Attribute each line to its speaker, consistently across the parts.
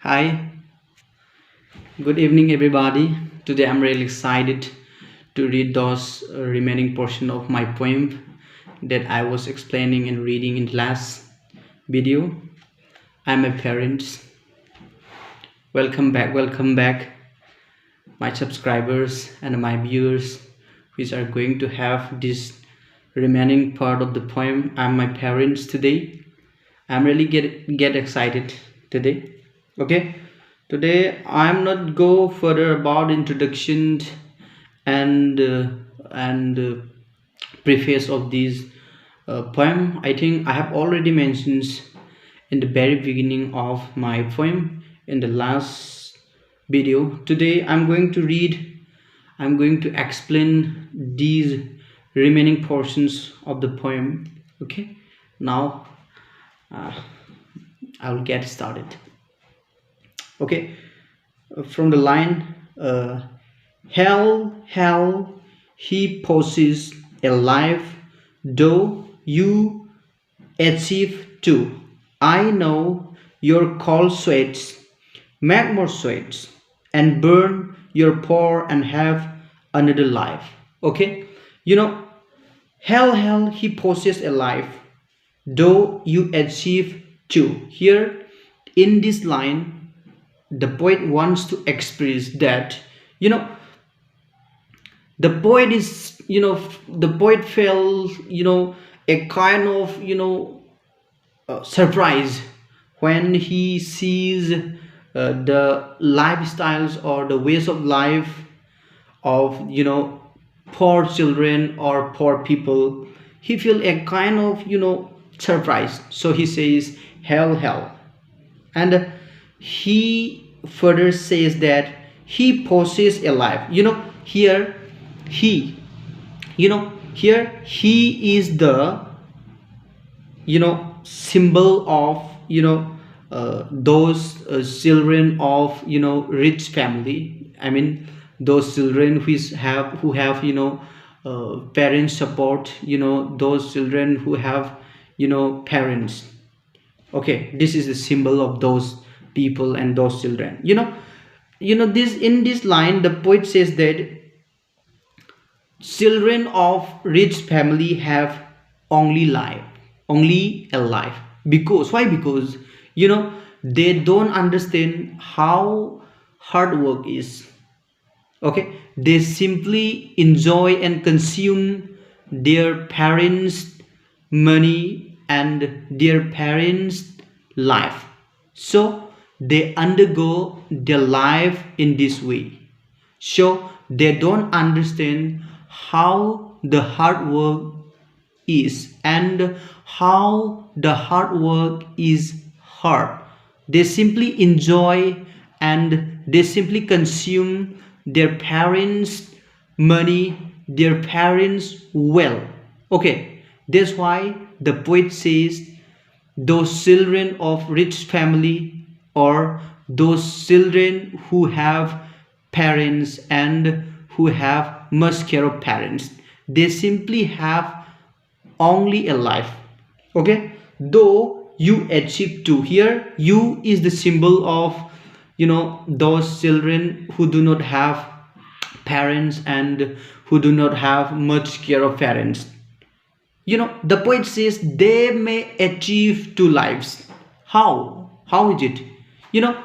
Speaker 1: Hi, good evening, everybody. Today I'm really excited to read those remaining portion of my poem that I was explaining and reading in the last video. I'm a parent. Welcome back, my subscribers and my viewers, which are going to have this remaining part of the poem. I'm my parents today. I'm really get excited today. Okay, today I'm not go further about introduction and uh, and preface of this poem. I think I have already mentioned in the very beginning of my poem in the last video. Today I'm going to explain these remaining portions of the poem. Okay, now uh, I'll get started. Okay, from the line, hell, he possesses a life, though you achieve too. I know your cold sweats, make more sweats, and burn your poor and have another life. Okay, you know, hell, he possesses a life, though you achieve too. Here, in this line, the poet wants to express that you know the poet is the poet felt a kind of surprise when he sees the lifestyles or the ways of life of poor children or poor people. He feel a kind of surprise, so he says hell, and he further says that he possesses a life. Here he here he is the symbol of those children of rich family. I mean, those children who have parents support, those children who have parents. Okay, this is the symbol of those people and those children. This in this line the poet says that children of rich family have only life, only a life. Because why? Because they don't understand how hard work is. Okay, they simply enjoy and consume their parents money and their parents life, so they undergo their life in this way. So they don't understand how the hard work is and how the hard work is hard. They simply enjoy and they simply consume their parents money, their parents wealth. Okay, that's why the poet says those children of rich family, or those children who have parents and who have much care of parents, they simply have only a life. Okay, though you achieve two. Here you is the symbol of those children who do not have parents and who do not have much care of parents. The poet says they may achieve two lives. How is it? you know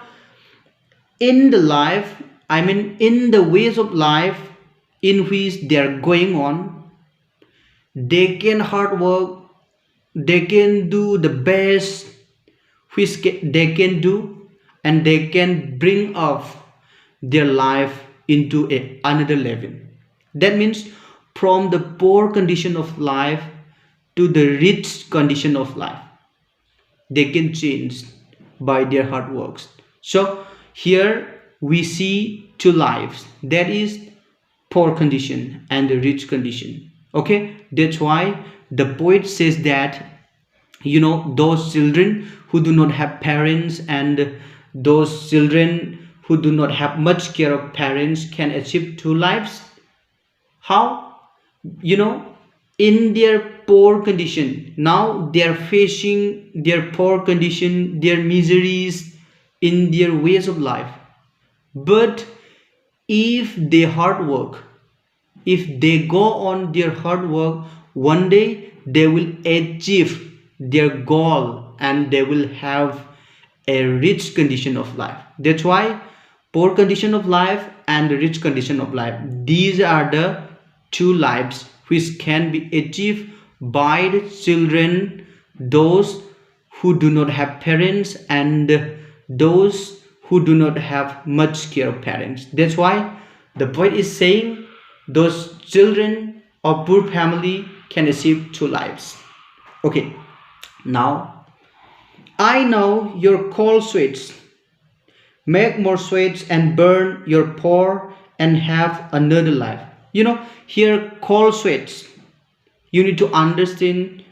Speaker 1: in the life, I mean, in the ways of life in which they are going on, they can hard work, they can do the best which they can do, and they can bring up their life into another level. That means from the poor condition of life to the rich condition of life, they can change by their hard works. So here we see two lives, that is poor condition and the rich condition. Okay, that's why the poet says that those children who do not have parents and those children who do not have much care of parents can achieve two lives. How? In their poor condition, now they are facing their poor condition, their miseries, in their ways of life. But if they hard work, if they go on their hard work, one day they will achieve their goal and they will have a rich condition of life. That's why poor condition of life and rich condition of life, these are the two lives which can be achieved by the children, those who do not have parents and those who do not have much care of parents. That's why the poet is saying those children of poor family can achieve two lives. Okay, now I know your coal sweets. Make more sweets and burn your poor and have another life. Here coal sweets. You need to understand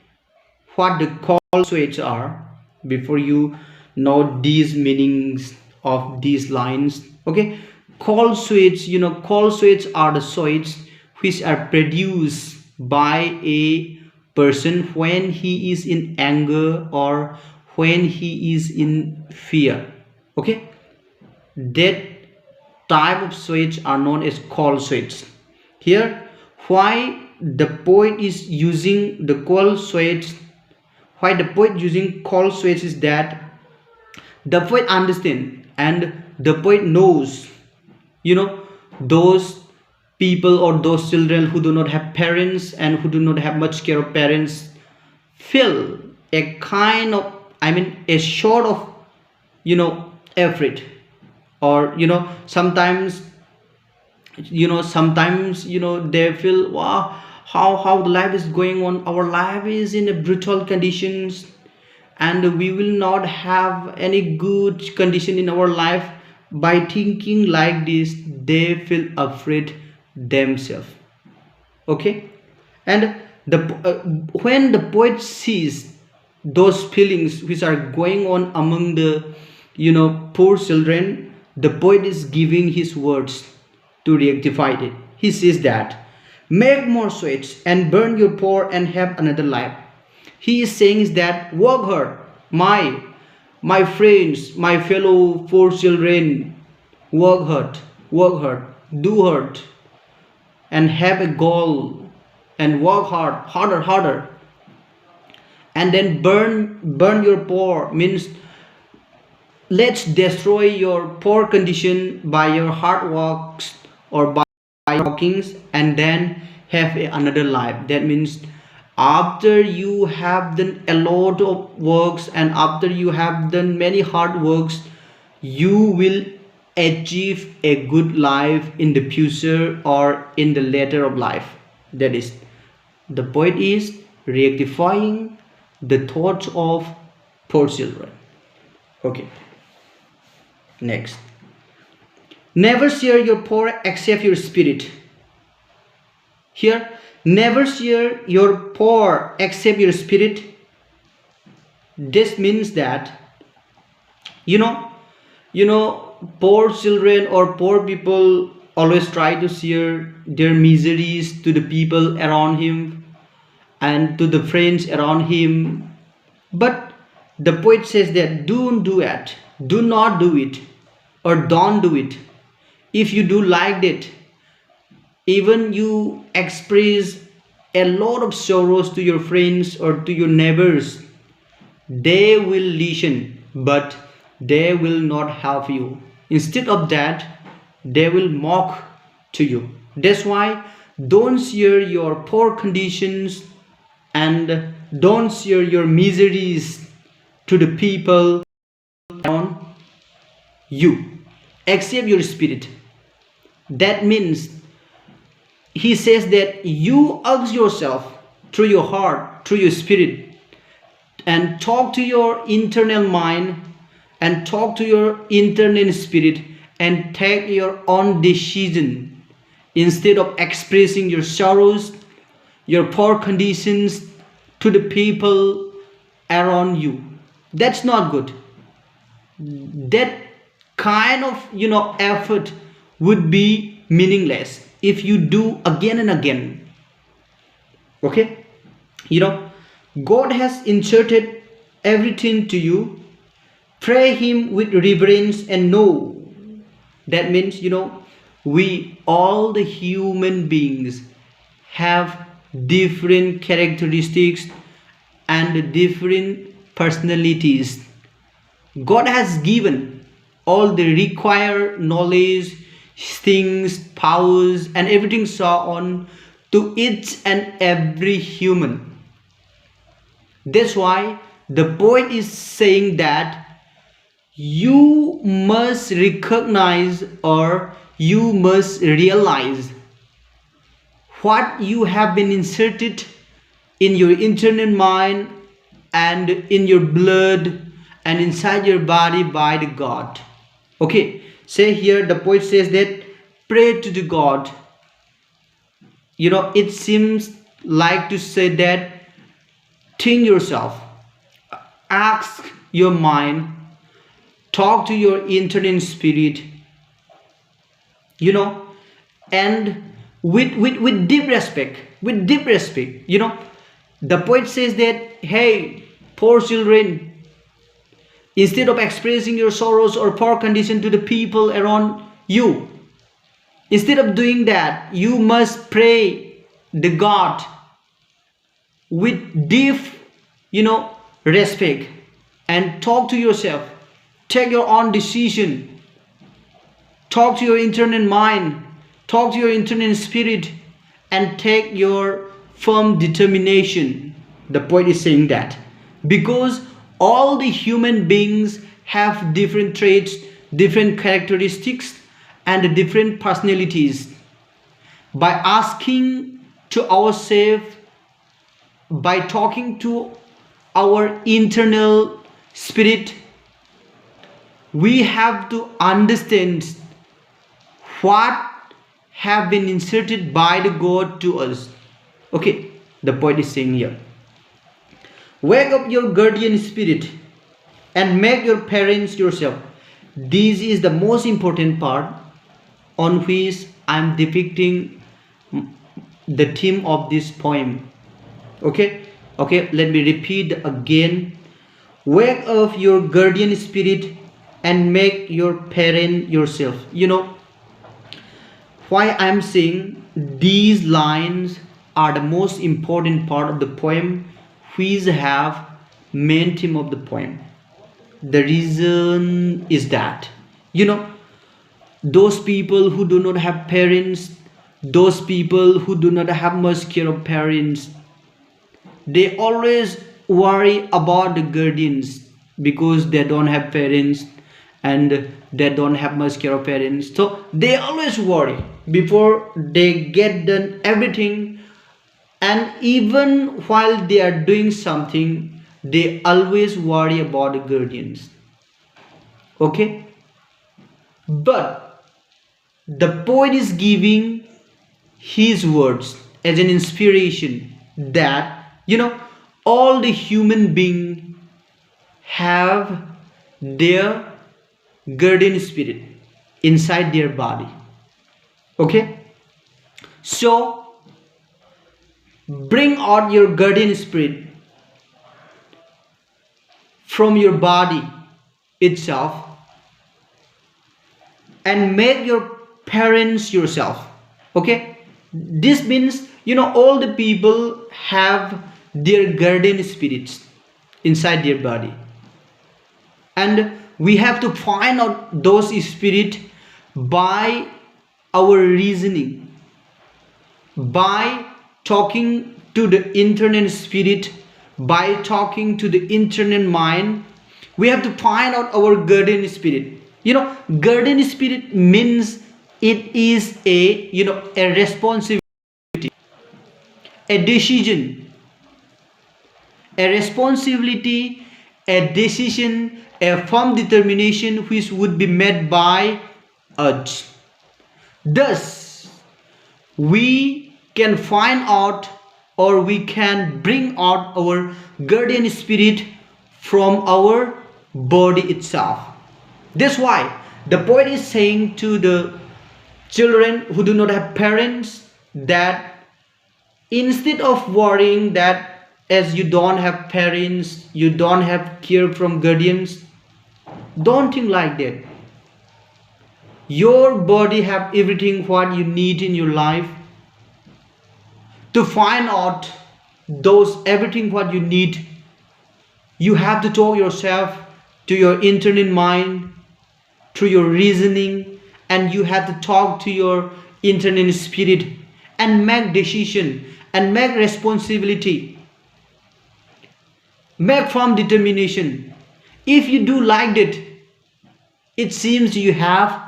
Speaker 1: what the coal sweets are before you know these meanings of these lines. Okay, coal sweets. Coal sweets are the sweets which are produced by a person when he is in anger or when he is in fear. Okay, that type of sweets are known as coal sweets. Here, why the poet is using the coal sweets, why the poet using coal sweets is that the poet understand and the poet knows, those people or those children who do not have parents and who do not have much care of parents feel a kind of, a sort of, effort, or sometimes they feel, wow, how the life is going on, our life is in a brutal conditions and we will not have any good condition in our life. By thinking like this, they feel afraid themselves. Okay, and when the poet sees those feelings which are going on among the poor children, the poet is giving his words to rectify it. He says that make more sweets and burn your poor and have another life. He is saying is that work hard, my friends, my fellow poor children, work hard, do hard, and have a goal and work harder, and then burn your poor means let's destroy your poor condition by your hard works or by workings, and then have another life. That means after you have done a lot of works and after you have done many hard works, you will achieve a good life in the future or in the later of life. That is, the poet is rectifying the thoughts of poor children. Okay, next. Never share your poor except your spirit. Here, never share your poor except your spirit. This means that you know poor children or poor people always try to share their miseries to the people around him and to the friends around him. But the poet says that don't do it, do not do it, or don't do it. If you do like that, even you express a lot of sorrows to your friends or to your neighbors, they will listen, but they will not help you. Instead of that, they will mock to you. That's why don't share your poor conditions and don't share your miseries to the people around you. Accept your spirit. That means he says that you ask yourself through your heart, through your spirit, and talk to your internal mind and talk to your internal spirit and take your own decision instead of expressing your sorrows, your poor conditions to the people around you. That's not good. That kind of effort would be meaningless if you do again and again. Okay, God has inserted everything to you Pray him with reverence and know. That means, we all the human beings have different characteristics and different personalities. God has given all the required knowledge, things, powers, and everything so on to each and every human. That's why the poet is saying that you must recognize or you must realize what you have been inserted in your internal mind and in your blood and inside your body by the God. Okay, say here the poet says that pray to the God. It seems like to say that think yourself, ask your mind, talk to your internal spirit, and with deep respect, the poet says that, hey, poor children, instead of expressing your sorrows or poor condition to the people around you, instead of doing that, you must pray the God with deep, respect, and talk to yourself, take your own decision, talk to your internal mind, talk to your internal spirit, and take your firm determination. The poet is saying that because all the human beings have different traits, different characteristics, and different personalities. By asking to ourselves, by talking to our internal spirit, we have to understand what have been inserted by the God to us. Okay, the poet is saying here, wake up your guardian spirit and make your parents yourself. This is the most important part on which I am depicting the theme of this poem. Okay, let me repeat again. Wake up your guardian spirit and make your parent yourself. Why I am saying these lines are the most important part of the poem, which have main theme of the poem. The reason is that those people who do not have parents, those people who do not have much care of parents, they always worry about the guardians because they don't have parents and they don't have much care of parents. So they always worry before they get done everything, and even while they are doing something, they always worry about the guardians. Okay, but the poet is giving his words as an inspiration that all the human beings have their guardian spirit inside their body. Okay, so bring out your guardian spirit from your body itself and make your parents yourself. Okay, this means all the people have their guardian spirits inside their body, and we have to find out those spirits by our reasoning, by talking to the internal spirit, by talking to the internal mind. We have to find out our guardian spirit. Guardian spirit means it is a responsibility, a decision, a responsibility, a decision, a firm determination which would be made by us. Thus, we can find out or we can bring out our guardian spirit from our body itself. That's why the poet is saying to the children who do not have parents that instead of worrying that as you don't have parents, you don't have care from guardians, Don't think like that. Your body have everything what you need in your life. To find out those everything what you need, you have to talk yourself to your internal mind through your reasoning, and you have to talk to your internal spirit and make decision and make responsibility, make firm determination. If you do like that, it seems you have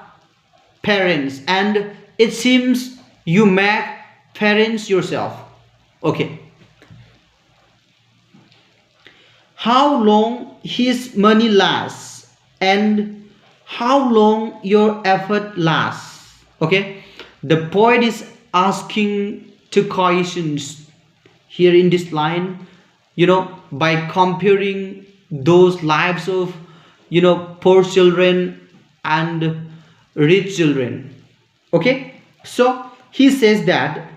Speaker 1: parents, and it seems you make parents yourself. Okay, how long his money lasts and how long your effort lasts. Okay, the poet is asking two questions here in this line, by comparing those lives of poor children and rich children. Okay, so he says that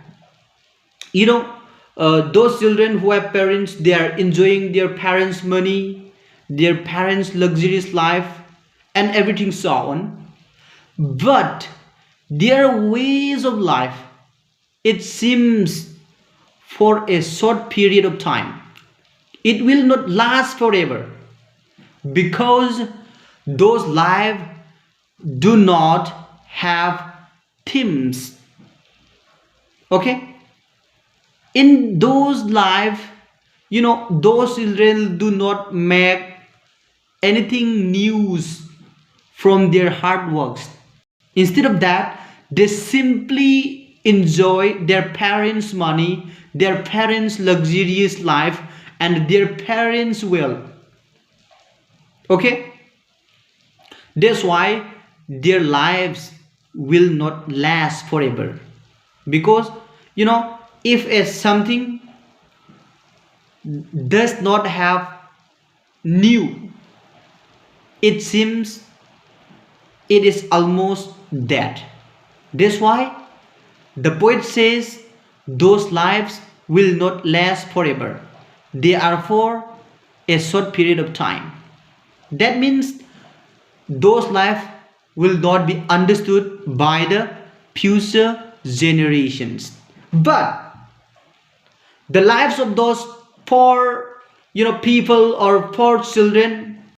Speaker 1: you know those children who have parents, they are enjoying their parents money, their parents luxurious life and everything so on, but their ways of life, it seems for a short period of time, it will not last forever, because those lives do not have themes. Okay, in those life, those children do not make anything news from their hard works. Instead of that, they simply enjoy their parents money, their parents luxurious life and their parents wealth. Okay, that's why their lives will not last forever, because if a something does not have new, it seems it is almost dead. That's why the poet says those lives will not last forever, they are for a short period of time. That means those life will not be understood by the future generations, but the lives of those poor people or poor children,